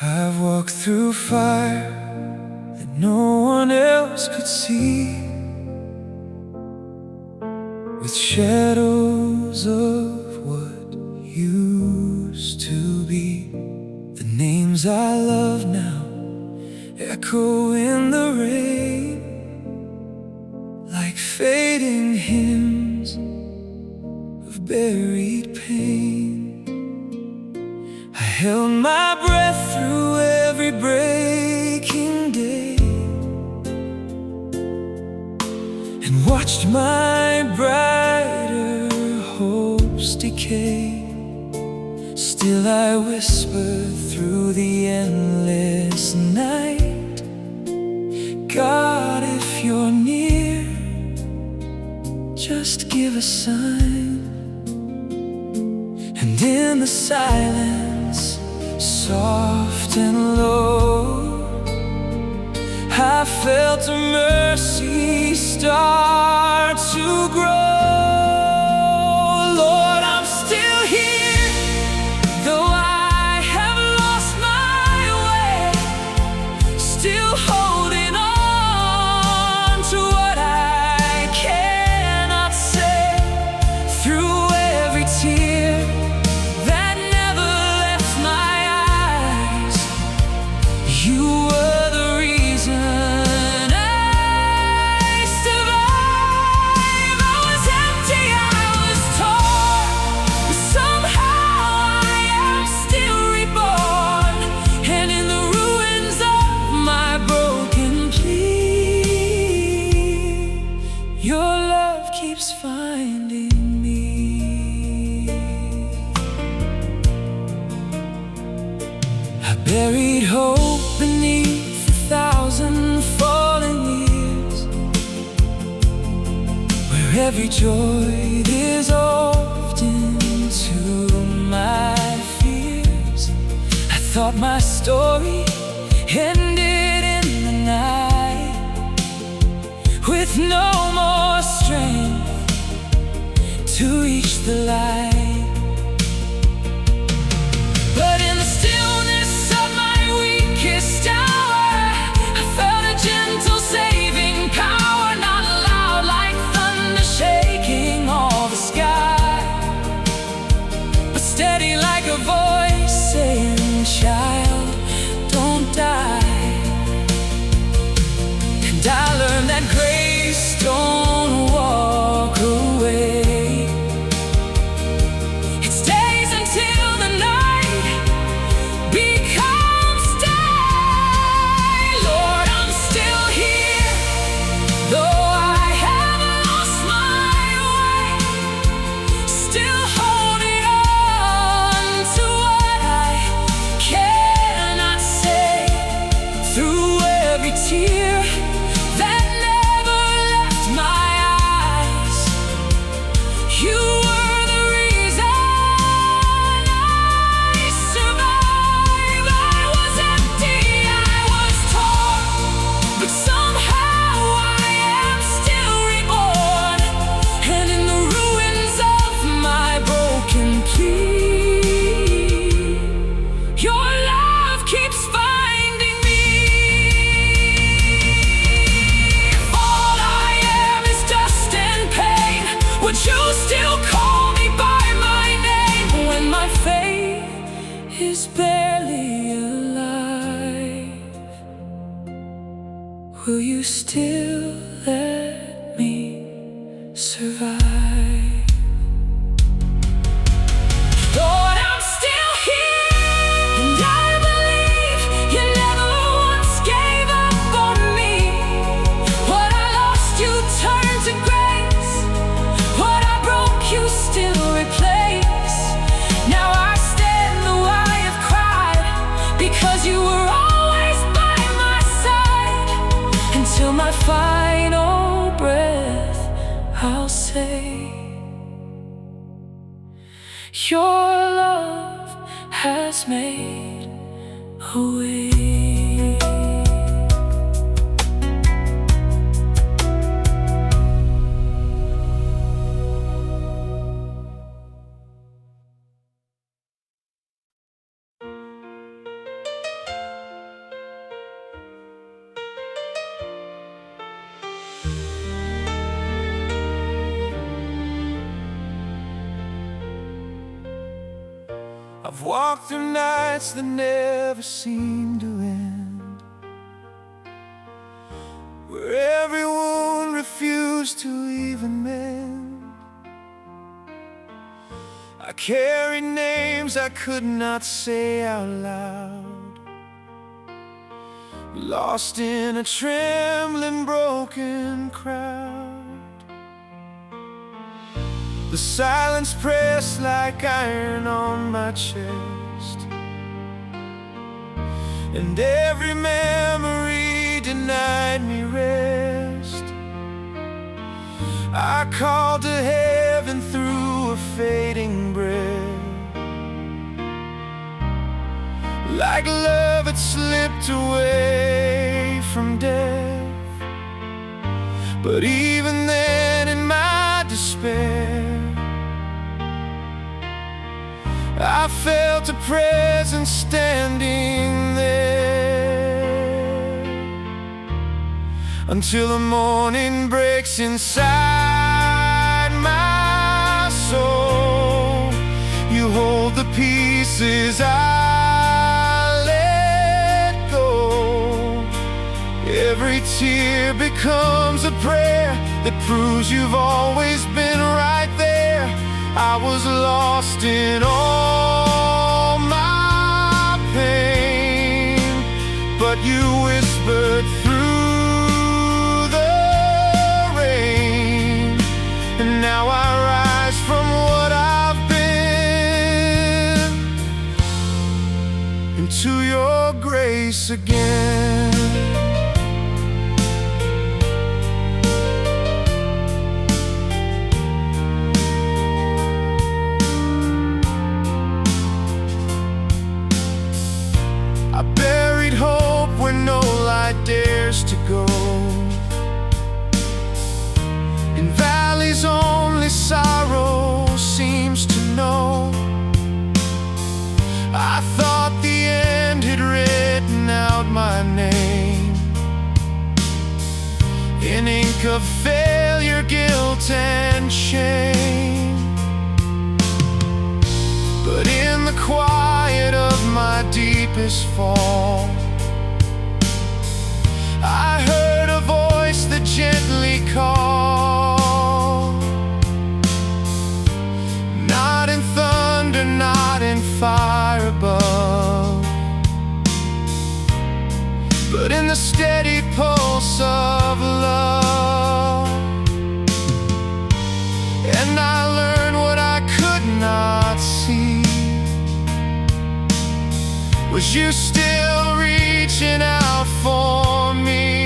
I've walked through fire that no one else could see, with shadows of what used to be. The names I love now echo in the rain, like fading hymns of buried pain. I held my breath through every breaking day, and watched my brighter hopes decay. Still I whispered through the endless night, God, if you're near, just give a sign. And in the silence, soft and low, I felt a mercy start to grow. Lord, I'm still here, though I have lost my way, still holding on to what I cannot say. Through every tear that never left my eyes, you were the reason I survived. I was empty, I was torn, but somehow I am still reborn. And in the ruins of my broken plea, your love keeps finding me. I buried hope beneath 1,000 fallen years, where every joy dissolved into my fears. I thought my story ended in the night, with no more strength to reach the light. But in the stillness of my weakest hour, I felt a gentle saving power, not loud like thunder shaking all the sky, but steady like a voice saying, child, don't die. And I learned that grace don't walk away. It stays until the night becomes day. Lord, I'm still here, though I have lost my way, still holding on to what I cannot say. Through every tear that never left my eyes, you were the reason I survived. I was empty, I was torn, but somehow I am still reborn. And in the ruins of my broken plea, your love keeps finding me. If all I am is dust and pain, would you still call me by my name? When my faith is barely alive, will you still let me survive? Lord, I'm still here, and I believe you never once gave up on me. What I lost, you turned to grace. What I broke, you still replace. Now I stand though I have cried, because you were always by my side. Until my final breath, I'll say, your love has made a way. I've walked through nights that never seem to end, where every wound refused to even mend. I carried names I could not say out loud, lost in a trembling, broken crowd. The silence pressed like iron on my chest, and every memory denied me rest. I called to heaven through a fading breath, like love had slipped away from death. But even then, in my despair, I felt a presence standing there, until the morning breaks inside my soul. You hold the pieces I let go. Every tear becomes a prayer that proves you've always been right there. I was lost in all my pain, but you whispered through the rain, and now I rise from what I've been into your grace again. I buried hope where no light dares to go, in valleys only sorrow seems to know. I thought the end had written out my name in ink of failure, guilt, and shame. But in the quiet of my deepest fall, I heard a voice that gently called. Not in thunder, not in fire above, but in the steady pulse of love. And I learned what I could not see, was you still reaching out for me,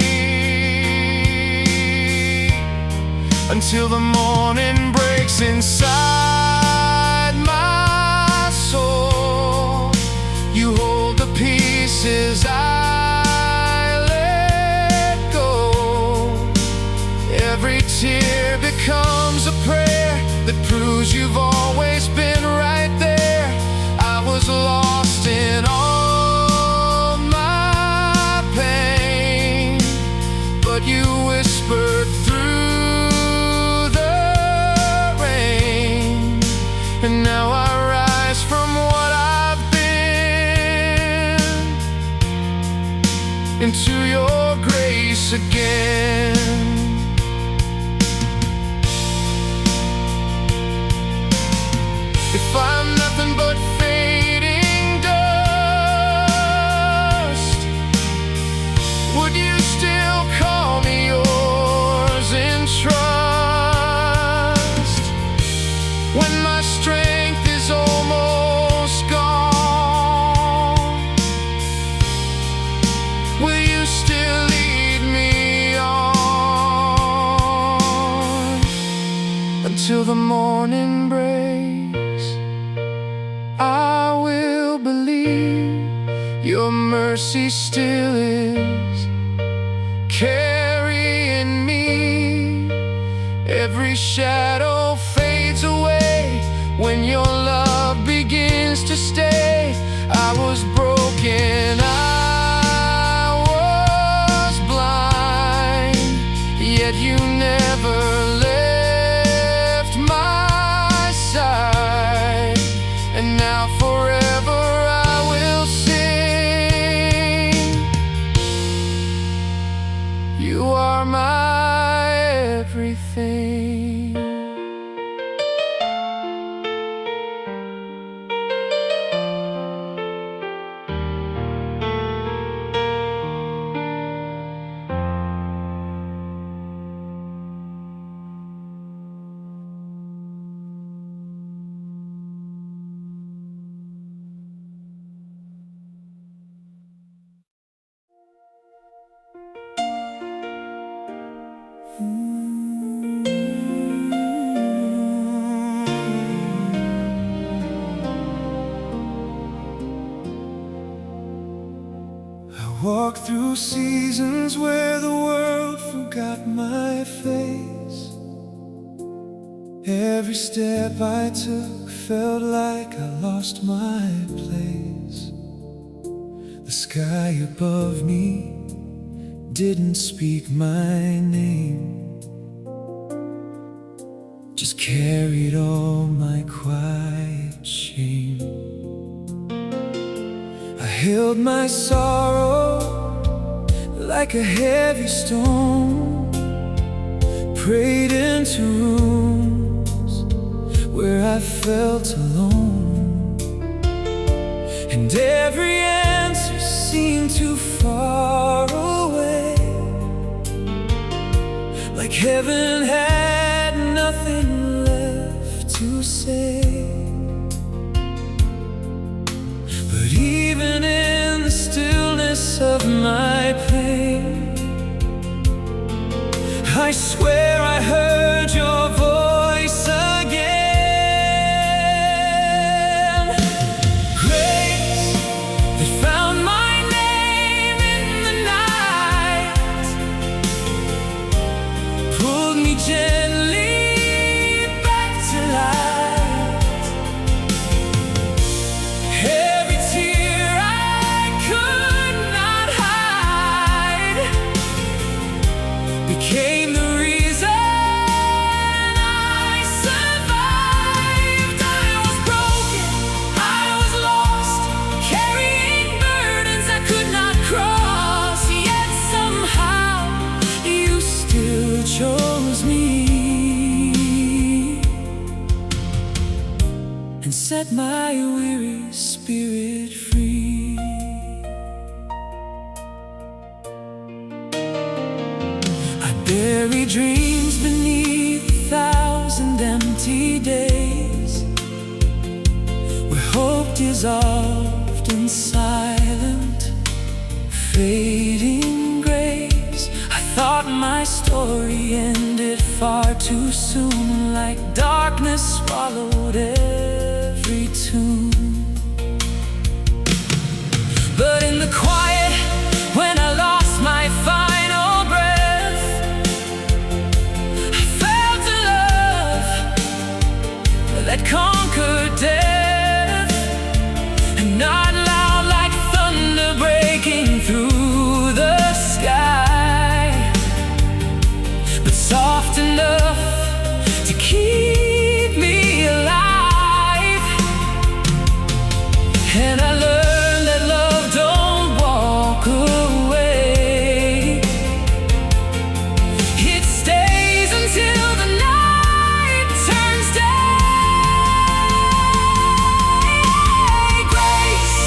until the morning breaks inside my soul. You hold the pieces I let go. Every tear becomes a prayer that proves you've always been right there. I was lost in all my pain, but you whispered through the rain, and now I rise from what I've been into your grace again. If I'm nothing but fading dust, would you still call me yours in trust? When my strength is almost gone, will you still lead me on until the morning breaks? I will believe your mercy still is carrying me. Every shadow fades away when your love begins to stay. I was broken, I was blind, yet you never left my side. And now forever walked through seasons where the world forgot my face. Every step I took felt like I lost my place. The sky above me didn't speak my name, just carried all my quiet shame. I held my sorrow like a heavy stone, prayed into rooms where I felt alone, and every answer seemed too far away, like heaven had nothing left to say. But even in the stillness of my pain, I swear I heard your voice again. Grace that found my name in the night, pulled me gently back to life. Every tear I could not hide became the reason I survived. I was broken, I was lost, carrying burdens I could not cross, yet somehow you still chose me and set my weary spirit free. I bury dreams beneath 1,000 empty days, where hope dissolved in silent, fading grace. I thought my story ended far too soon, like darkness swallowed every tune. But in the quiet, when I lost my final breath, I felt a love that conquered death, and not loud like thunder breaking through the sky, but soft enough to keep me alive. And I learned that love don't walk away, it stays until the night turns day. Grace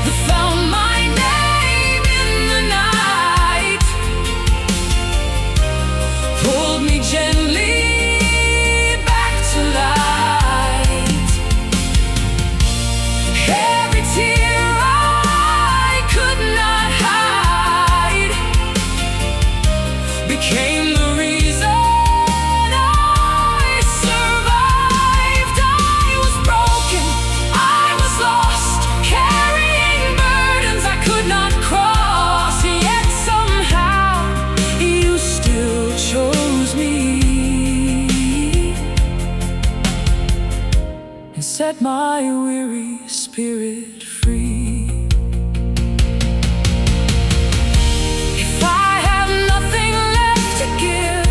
that found my name in the night, pulled me gently back to light. Every tear I could not hide became the reason I survived. I was broken, I was lost, carrying burdens I could not cross, yet somehow you still chose me and set my weary spirit free. If I have nothing left to give,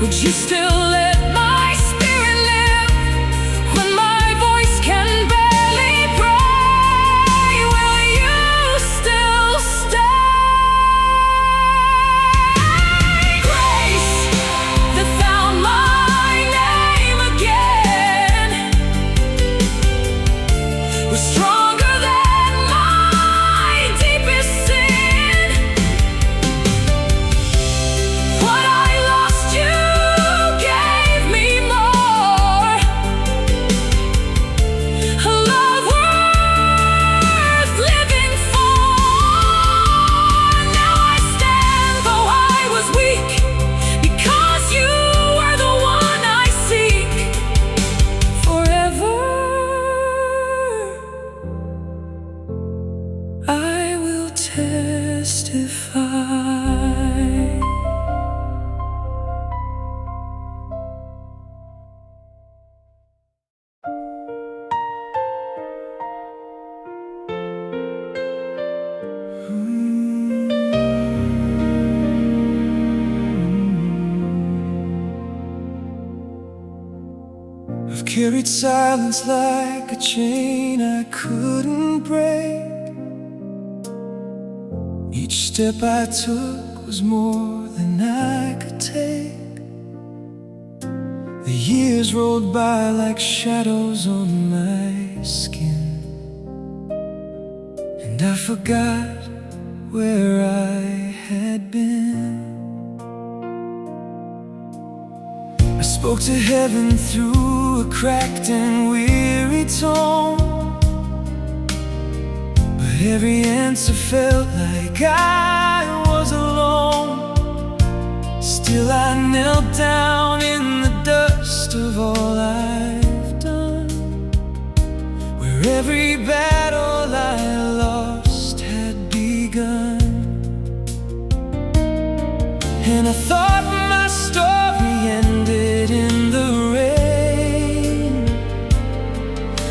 would you still let my spirit live? When my voice can barely pray, will you still stay? Grace that found my name again was stronger than carried silence like a chain I couldn't break. Each step I took was more than I could take. The years rolled by like shadows on my skin, and I forgot where I had been. I spoke to heaven through a cracked and weary tone, but every answer felt like I was alone. Still I knelt down in the dust of all I've done, where every battle I lost had begun. And I thought my story ended in the rain,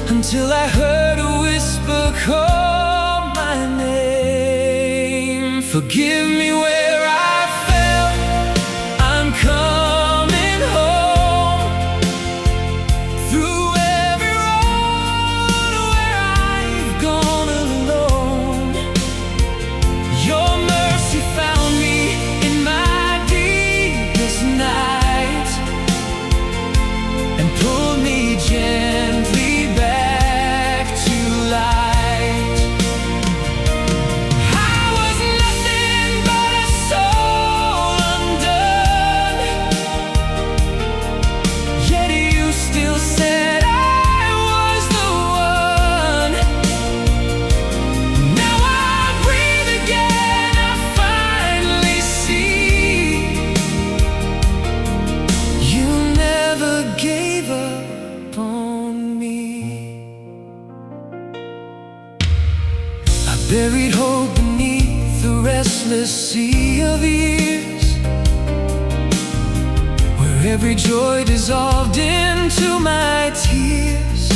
until I heard a whisper call my name. Forgive me where I fell, I'm coming home. Through every road where I've gone alone, your mercy found me in my deepest night, and pulled me gently back to light. I was nothing but a soul undone, yet you still said I was the one. Now I breathe again, I finally see you never gave up on me. I buried hope beneath the restless sea of years, where every joy dissolved into my tears.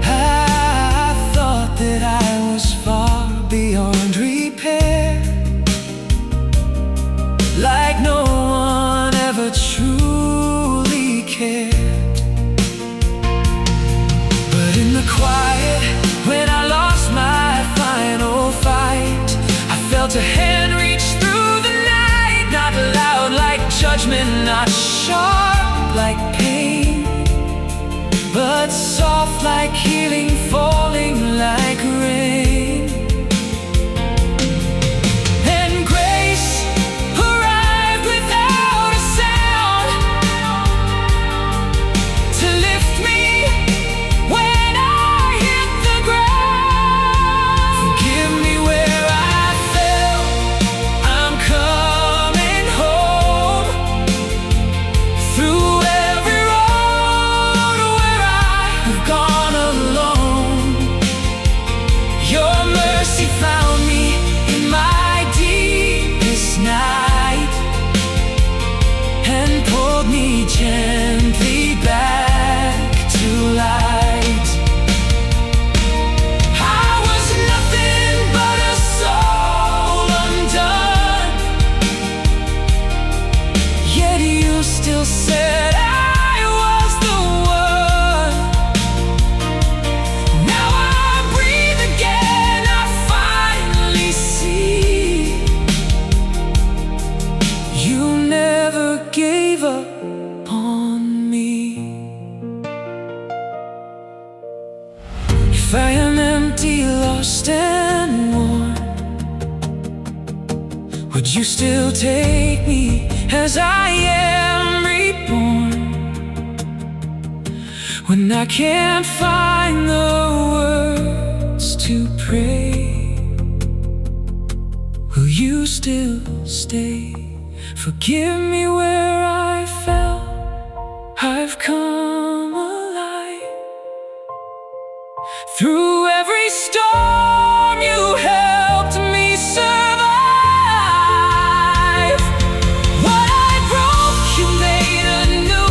I thought that I was far beyond repair, like no one ever truly cared. But in the quiet, when I lost my final fight, I felt a hand reach through the night, not loud like judgment, not sharp like pain, but soft like healing, falling like rain. And grace arrived without a sound, to lift me when I hit the ground. Forgive me where I fell, I'm coming home. Through every road where I have gone alone, your mercy found me in my deepest night, and pulled me gently back to light. I was nothing but a soul undone, yet you still said I was the one. Now I breathe again, I finally see you never gave up on me. If I am empty, lost and worn, would you still take me as I am reborn? When I can't find the words to pray, will you still stay? Forgive me where I fell, I've come alive. Through every storm you helped me survive. What I broke you made anew,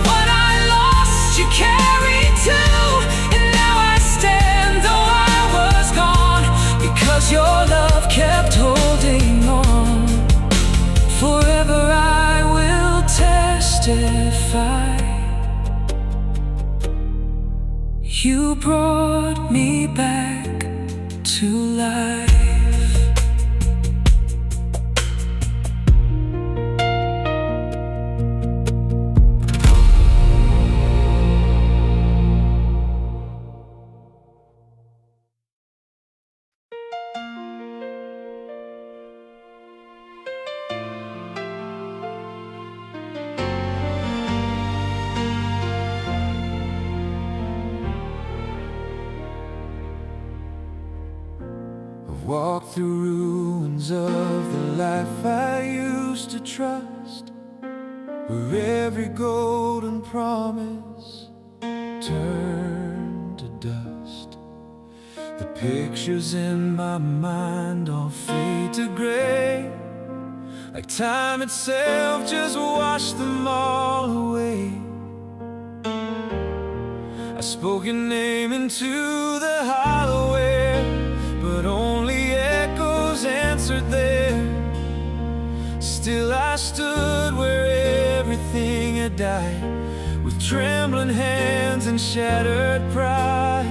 what I lost you carried too. And now I stand though I was gone, because your love kept holding on. Forever I will testify You brought me back to life. Walk through ruins of the life I used to trust, where every golden promise turned to dust. The pictures in my mind all fade to gray, like time itself just washed them all away. I spoke your name into the hollow air, but only echoes answered there. Still I stood where everything had died, with trembling hands and shattered pride.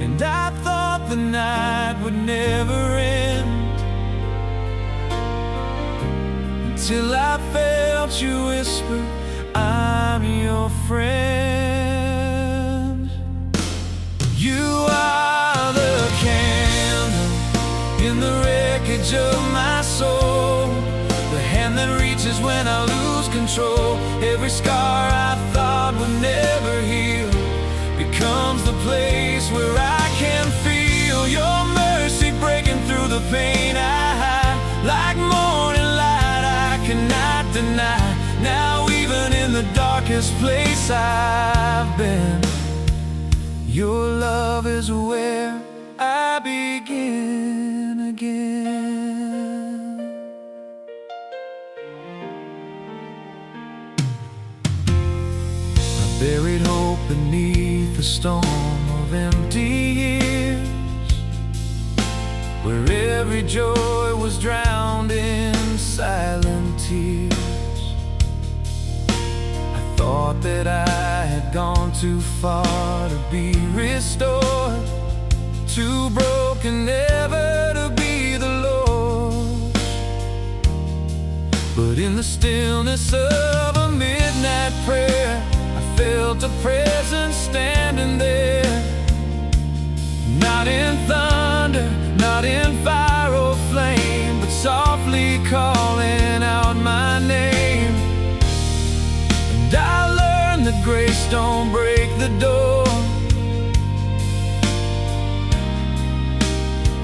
And I thought the night would never end, until I felt you whisper, I'm your friend. You are the candle in the wreckage of my soul, the hand that reaches when I lose control. Every scar I thought would never heal becomes the place where I can feel your mercy breaking through the pain I hide. Like morning light I cannot deny. Now even in the darkest place I've been, your love is where I begin again. I buried hope beneath the storm of empty years, where every joy was drowned in silent tears. I thought that I had gone too far to be restored, too broken never to be the Lord. But in the stillness of a midnight prayer, I felt a presence standing there. Not in thunder, not in fire or flame, but softly calling out my name. And I learned that grace don't break the door,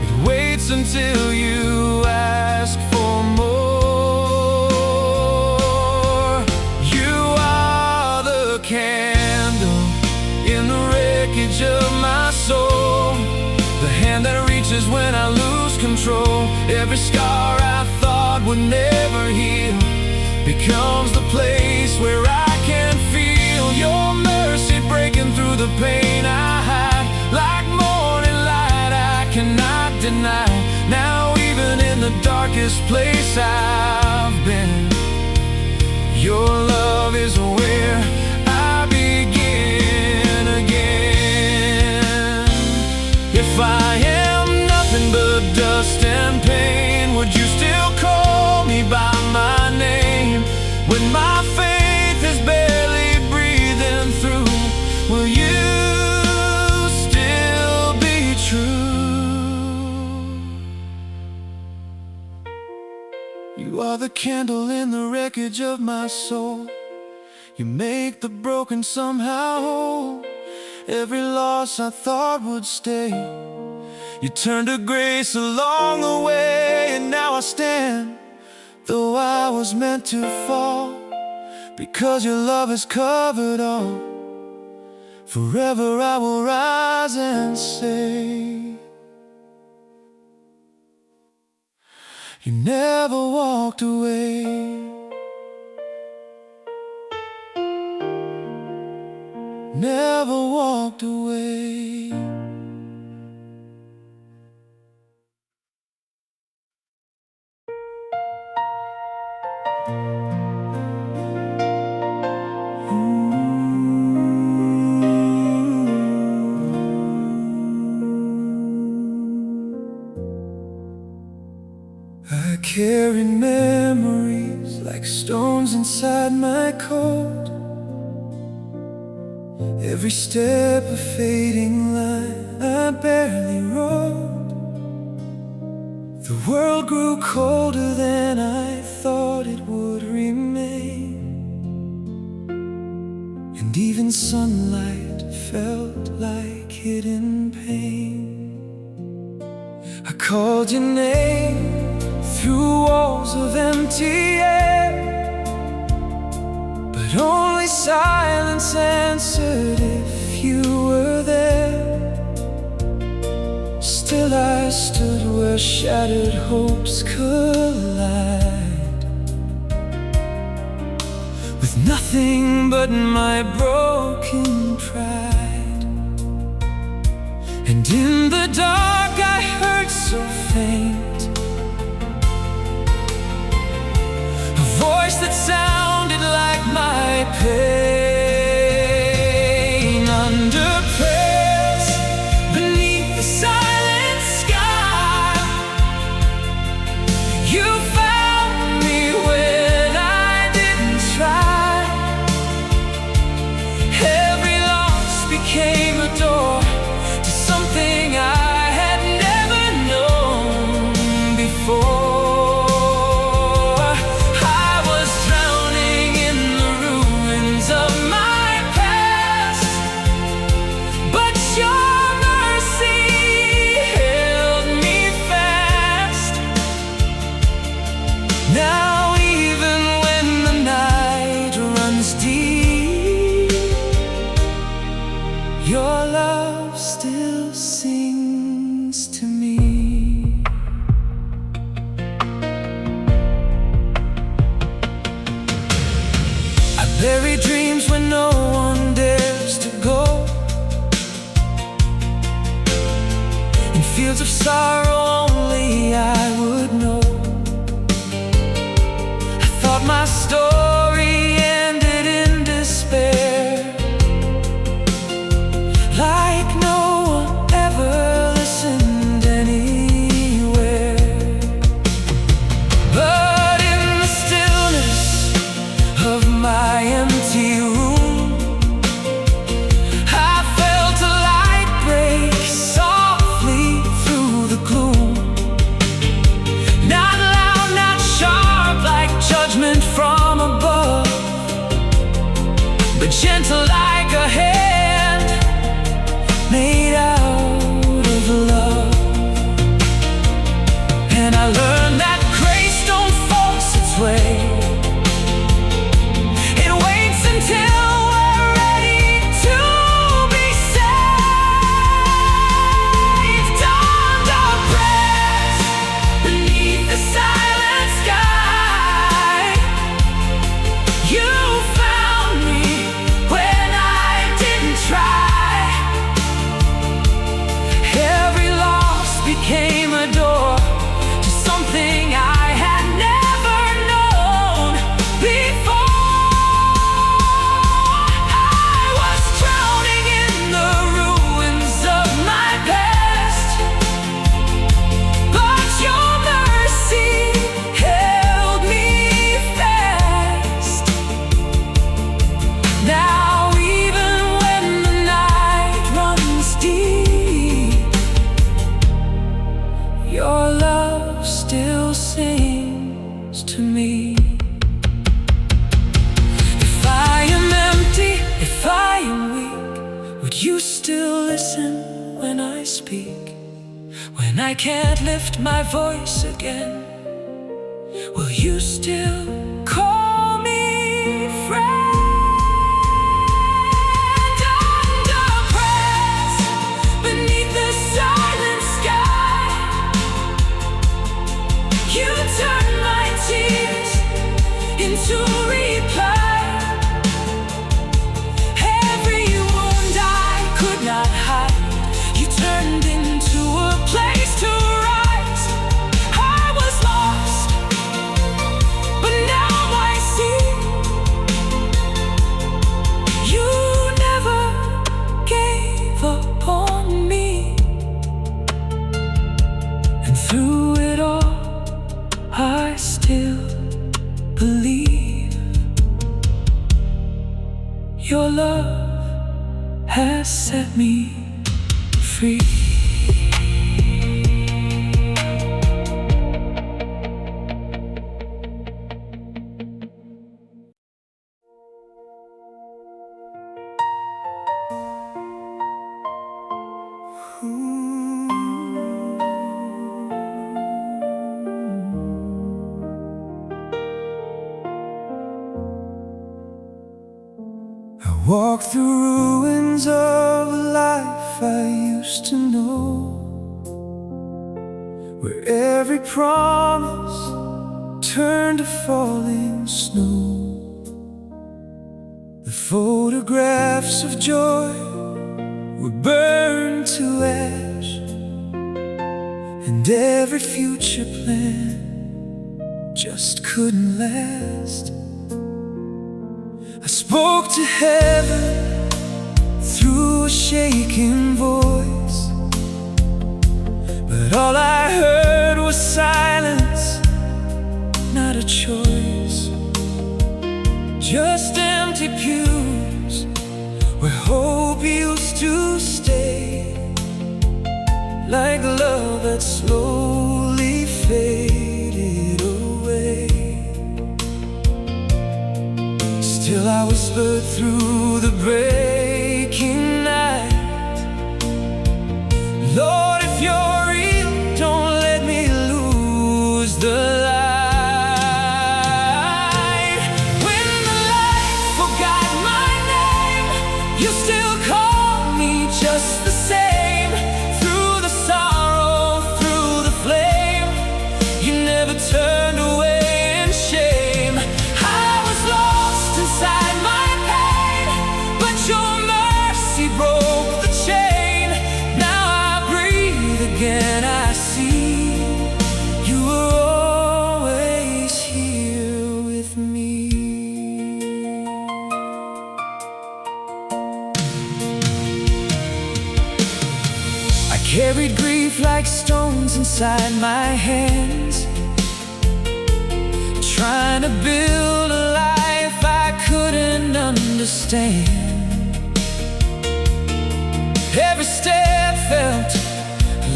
it waits until you ask for more. You are the candle in the wreckage of my soul, the hand that reaches when I lose control. Every scar I thought would never heal becomes the place where I can feel your mercy breaking through the pain I hide. Like morning light I cannot deny. Now even in the darkest place I've been, your love is where I begin again. If I am nothing but dust and pain, would you still call me by my name? When my faith is barely breathing through, will you still be true? You are the candle in the wreckage of my soul, you make the broken somehow whole. Every loss I thought would stay, you turned to grace along the way. And now I stand, though I was meant to fall, because your love has covered all. Forever I will rise and say, you never walked away, never walked away. carry memories like stones inside my coat. Every step a fading line I barely wrote. The world grew colder than I thought it would remain, and even sunlight felt like hidden pain. I called your name through walls of empty air, but only silence answered if you were there. Still I stood where shattered hopes collide, with nothing but my broken pride. And in the dark I heard so faint a voice that sounded like my pain. Under prayers, beneath the silent sky, you found me when I didn't try. Every loss became a door to something I had never known before. Now even when the night runs deep, your love still sings to me. I bury dreams when no one dares to go, in fields of sorrow only I would know. My story ended in despair, like no one ever listened anywhere. But in the stillness of my empty room, I felt a light break softly through the gloom. Not loud, not sharp like judgment from above, but gentle like a hand made out of love. And I learned that grace don't force its way, it waits until we're ready to be saved. Under prayers, beneath the silent sky, you found me when I didn't try. Every loss became a door to something I had never known before. I was drowning in the ruins of my past, but your mercy held me fast. Now even when the night runs deep, your love still sings to me. If I am empty, if I am weak, would you still listen when I speak? When I can't lift my voice again, will you still call me friend? Under prayers, beneath the silent sky, you turn my tears into reply. Every wound I could not hide, you turned into a place to rise. I was lost, but now I see you never gave up on me. And through it all, I still believe your love has set me free. I walk through ruins of a life I used to know, where every promise turned to falling snow. The photographs of joy were burned to ash, and every future plan just couldn't last. I spoke to heaven through a shaking voice, but all I heard was silence, not a choice. Just empty pews where hope used to stay, like love that slowly faded away. Still I whispered through the breaking night, Lord, if you're real, don't let me lose the light. When the light forgot my name, you still call me just the same. Through the sorrow, through the flame, you never turned away in shame. I was lost inside my pain, but your mercy broke the chain. Now I breathe again, I see you were always here with me. I carried grief like stones inside my hands, trying to build a life I couldn't understand. Every step felt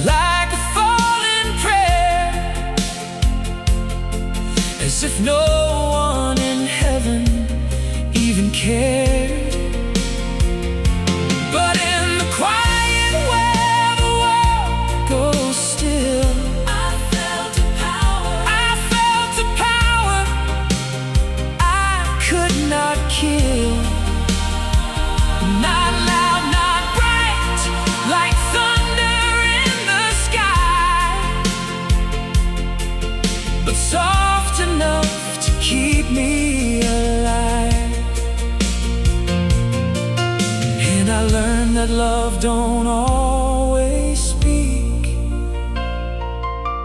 like a falling prayer, as if no one in heaven even cared. But in the quiet where the world goes still, I felt a power. I felt a power I could not kill. Not loud, not bright, like thunder in the sky, but soft enough to keep me alive. And I learned that love don't always speak.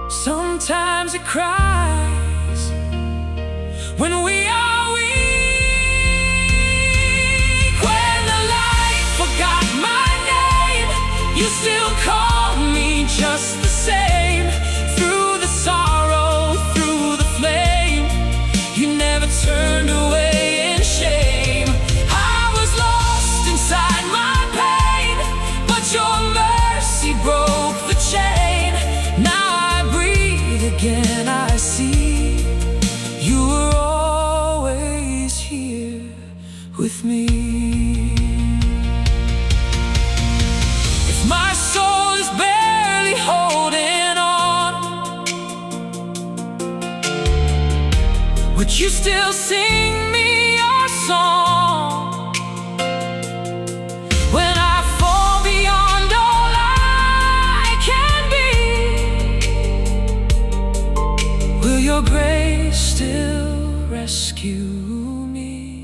Sometimes it cries when we are weak. When the light forgot my name, you still call me just the same. Through the sorrow, through the flame, you never turned away in shame. I was lost inside my pain, but your mercy broke the chain. Now I breathe again, I see you were always here with me. If my soul is barely holding on, would you still sing me your song? When I fall beyond all I can be, will your grace still rescue me?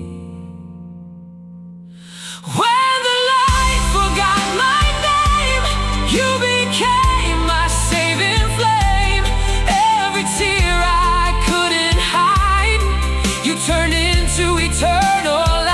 When the light forgot my name, you became my saving flame. Every tear I couldn't hide, you turned into eternal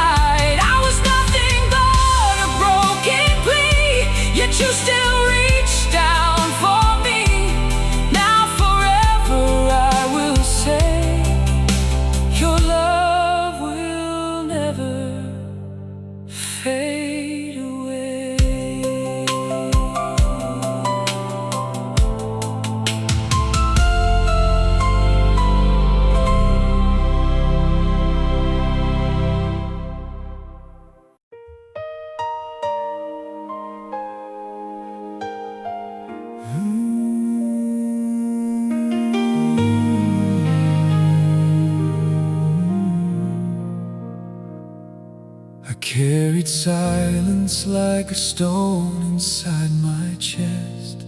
silence like a stone inside my chest,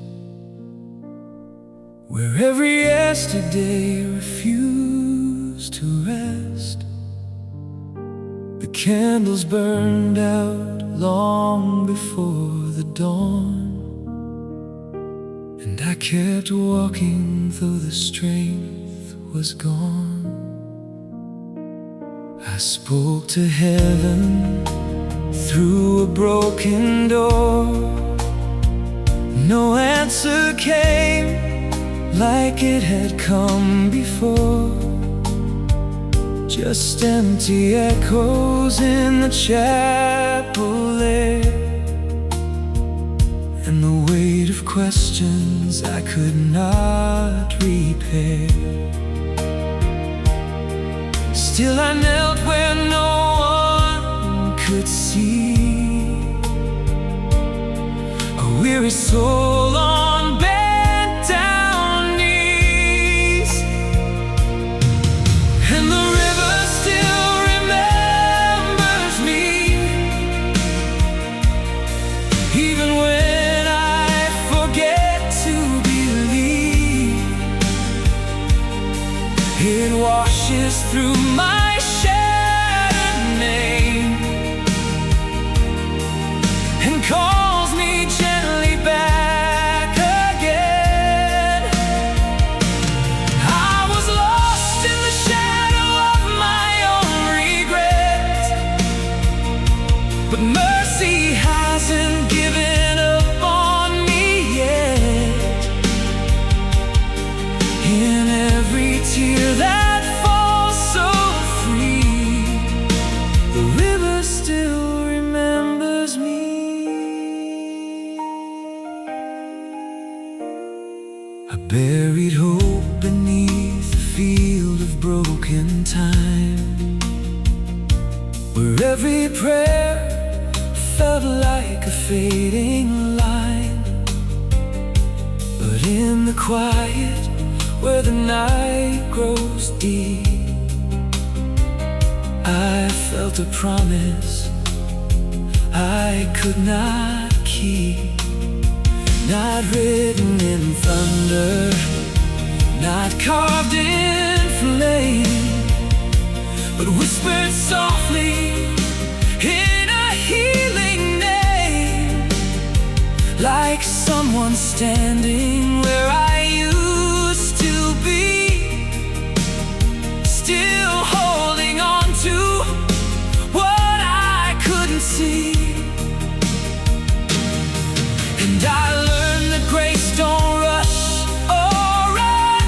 where every yesterday refused to rest. The candles burned out long before the dawn, and I kept walking though the strength was gone. I spoke to heaven through a broken door. No answer came like it had come before, just empty echoes in the chapel there, and the weight of questions I could not repair. Still I knelt where no one could see, a weary soul on bent down knees. And the river still remembers me, even when I forget to believe. It washes through my shattered name and calls me gently back again. I was lost in the shadow of my own regret, but mercy hasn't given up on me yet. In every tear that falls so free, the river still remembers me. I buried hope beneath a field of broken time, where every prayer felt like a fading line. But in the quiet, where the night grows deep, I felt a promise I could not keep. Not written in thunder, not carved in flame, but whispered softly in a healing name, like someone standing where I used to be, still holding on to what I couldn't see. And I learned that grace don't rush or run,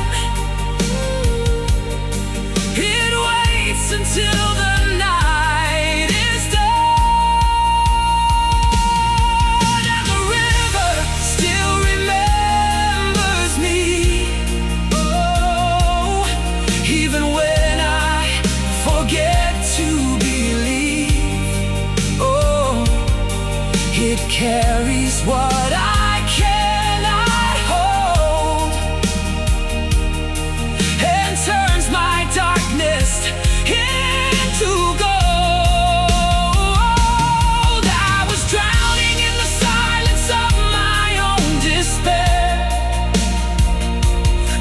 it waits until the night is done. And the river still remembers me, oh, even when I forget to believe. Oh, it carries what I cannot hold and turns my darkness into gold. I was drowning in the silence of my own despair,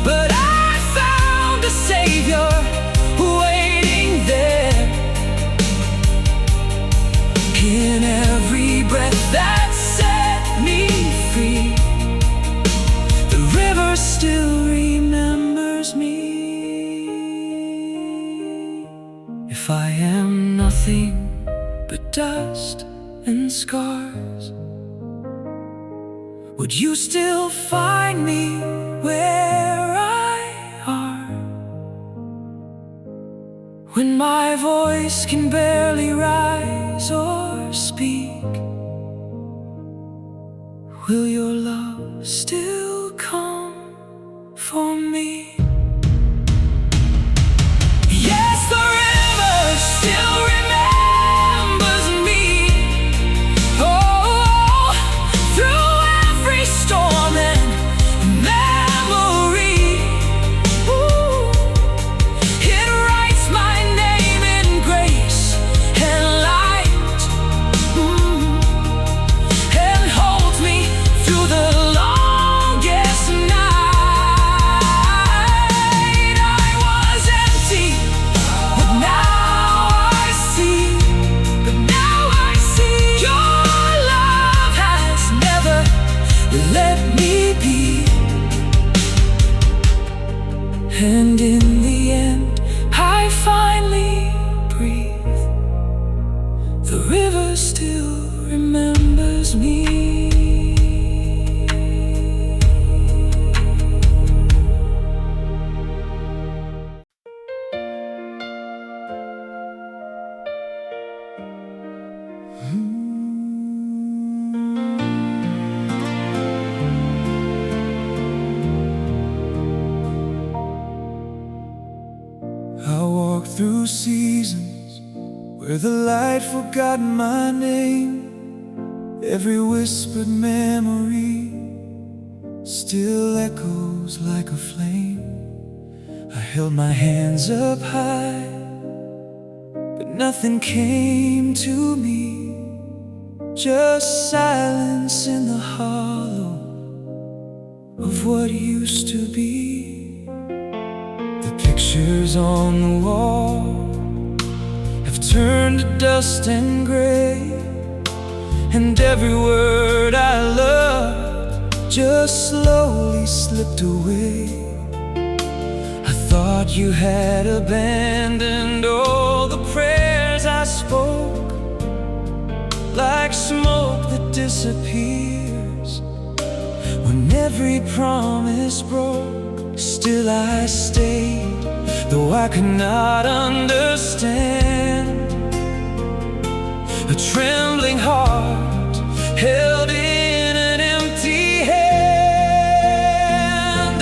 but I found a Savior waiting there. In every breath that set me free, the river still remembers me. If I am nothing but dust and scars, would you still find me where I are? When my voice can barely rise or speak, will your love still come for me? Yes, the river still remembers me, oh, through every storm and memory. Ooh, it writes my name in grace and light. And in the end, I finally breathe. The river still remembers me. I walk through seasons where the light forgot my name. Every whispered memory still echoes like a flame. I held my hands up high, but nothing came to me. Just silence in the hollow of what used to be. The pictures on the wall have turned to dust and gray, and every word I loved just slowly slipped away. I thought you had abandoned all the prayers I spoke, like smoke that disappears when every promise broke. Still I stayed, though I could not understand. A trembling heart held in an empty hand.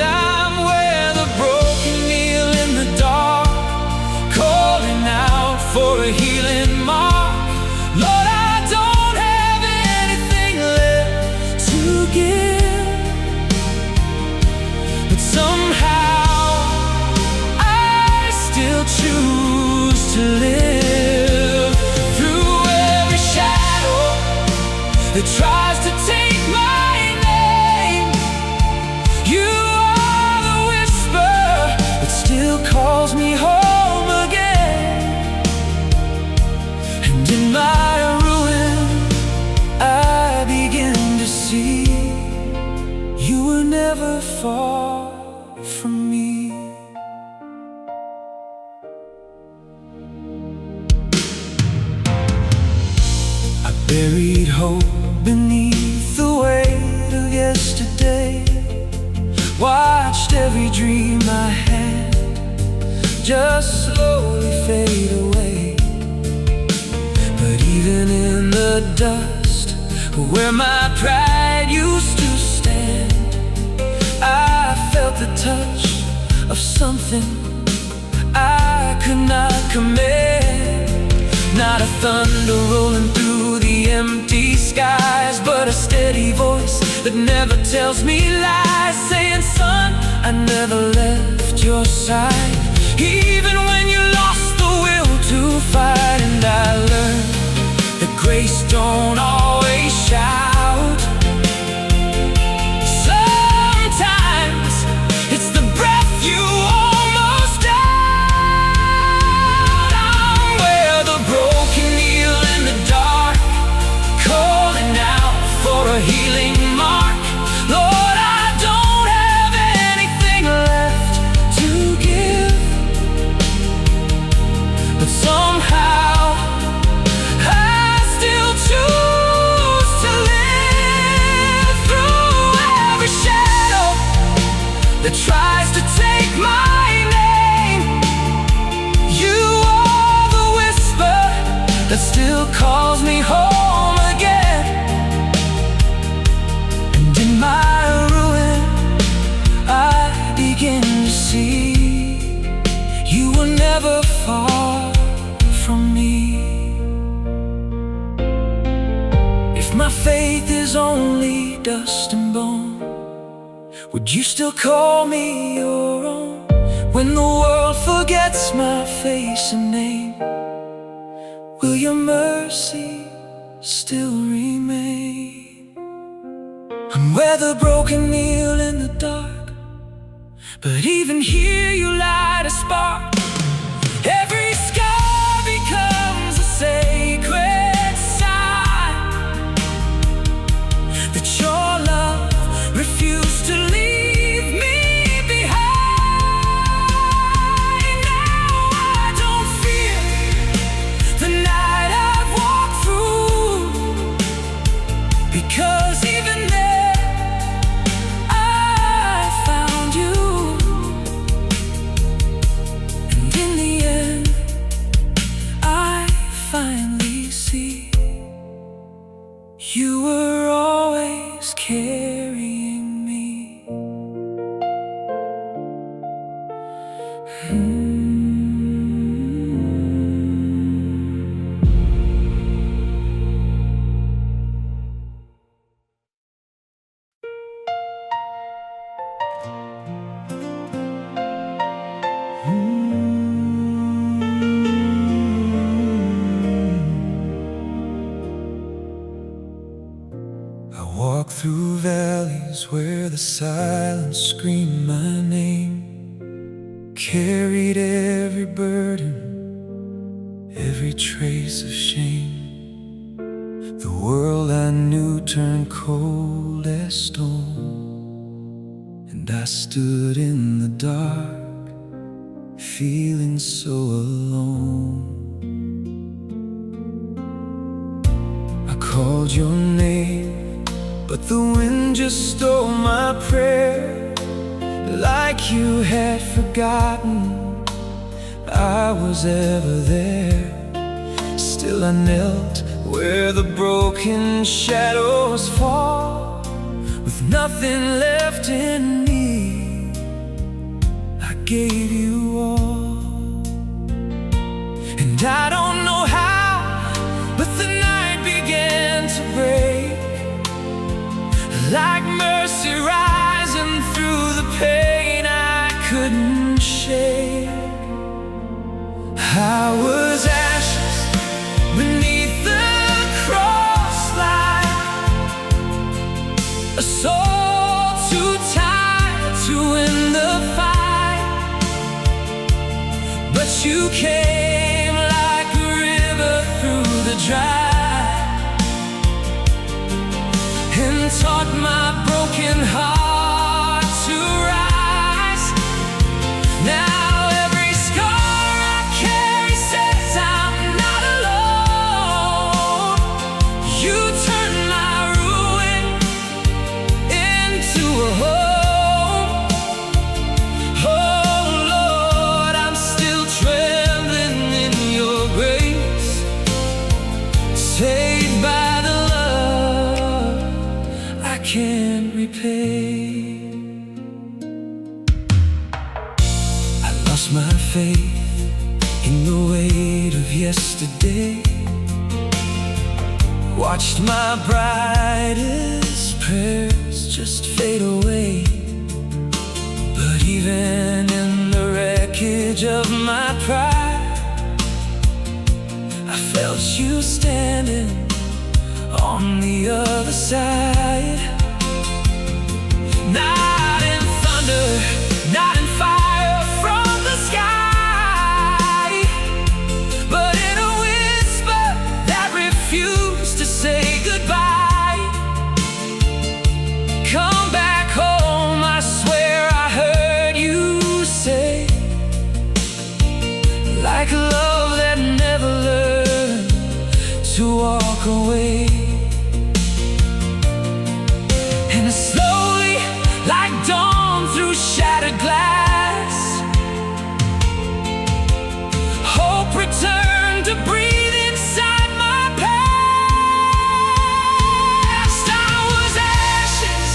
I'm where the broken kneel in the dark, calling out for a healing mark. Lord, I don't have anything left to give, but somehow I still choose to live. Through every shadow that tries to take my name, you are the whisper that still calls me home again. And in my ruin, I begin to see you were never far from me. I buried hope beneath the weight of yesterday, watched every dream I had just slowly fade away. But even in the dust where my pride used to stand, I felt the touch of something I could not command. Not a thunder rolling through the empty skies, but a steady voice that never tells me lies, saying, son, I never left your side, even when you lost the will to fight. And I learned that grace don't always shout. Sometimes it's the breath you almost doubt. I'm where the broken kneel in the dark, calling out for a healing mark. Lord, I don't have anything left to give, but somehow I still choose to live. Through every shadow that tries to take my name, you are the whisper that still calls me home again. And in my ruin, I begin to see you were never far from me. If my faith is only dust and bone, would you still call me your own? When the world forgets my face and name, will your mercy still remain? I'm where the broken kneel in the dark, but even here you light a spark. Every scar becomes a sacred sign that your love refused to leave me behind. I walk through valleys where the silence screamed my name, carried every burden, every trace of shame. The world I knew turned cold as stone, and I stood in the dark, feeling so alone. I called your name, but the wind just stole my prayer. Like you had forgotten I was ever there. Still I knelt where the broken shadows fall, with nothing left in me. I gave you all, and I don't know how, but the night began to break, like mercy rising through the pain I couldn't shake. I was ashes beneath the crosslight, a soul too tired to win the fight. But you came like a river through the dry, and taught my broken heart to rise. Now every scar I carry says I'm not alone. You turned my ruin into a home. Oh Lord, I'm still trembling in your grace, saved by the love I can't repay. I lost my faith in the weight of yesterday, watched my brightest prayers just fade away. But even in the wreckage of my pride, I felt you standing on the other side. Not in thunder, not in fire from the sky, but in a whisper that refused to say goodbye. Come back home, I swear I heard you say, like love that never learned to walk away. And slowly, like dawn through shattered glass, hope returned to breathe inside my past. I was ashes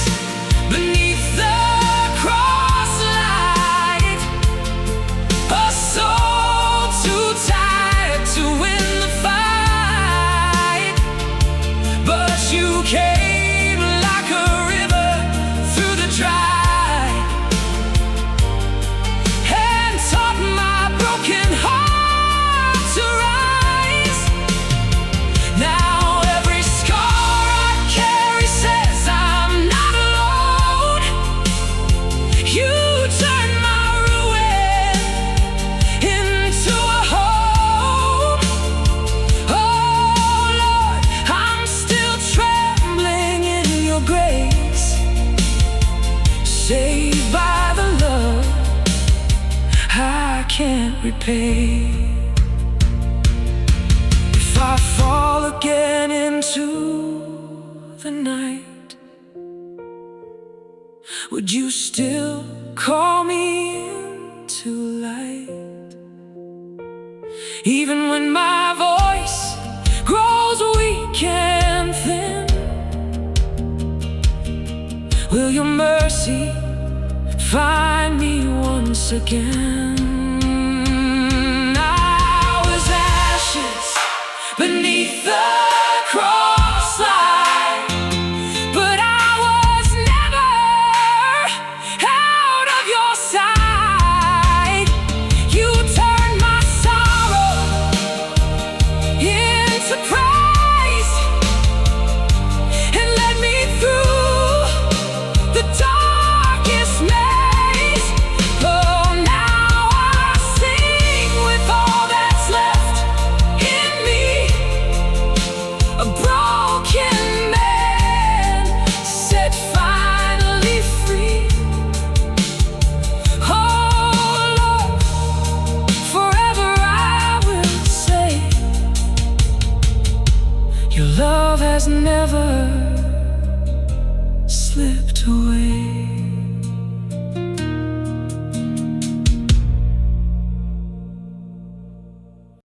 beneath the crosslight, a soul too tired to win the fight. But you came like a river through the dry, and taught my broken heart to rise. Now every scar I carry says I'm not alone. You turned my ruin into a home. Oh Lord, I'm still trembling in your grace, saved by the love I can't repay. If I fall again into the night, would you still call me into light? Even when my voice grows weak and thin, will your mercy find me once again? beneath the crosslight. But I was never out of your sight. You turned my sorrow into praise and led me through the darkest maze. Oh, now I sing with all that's left in me, a broken man set finally free. Oh Lord, forever I will say, your love has never slipped away.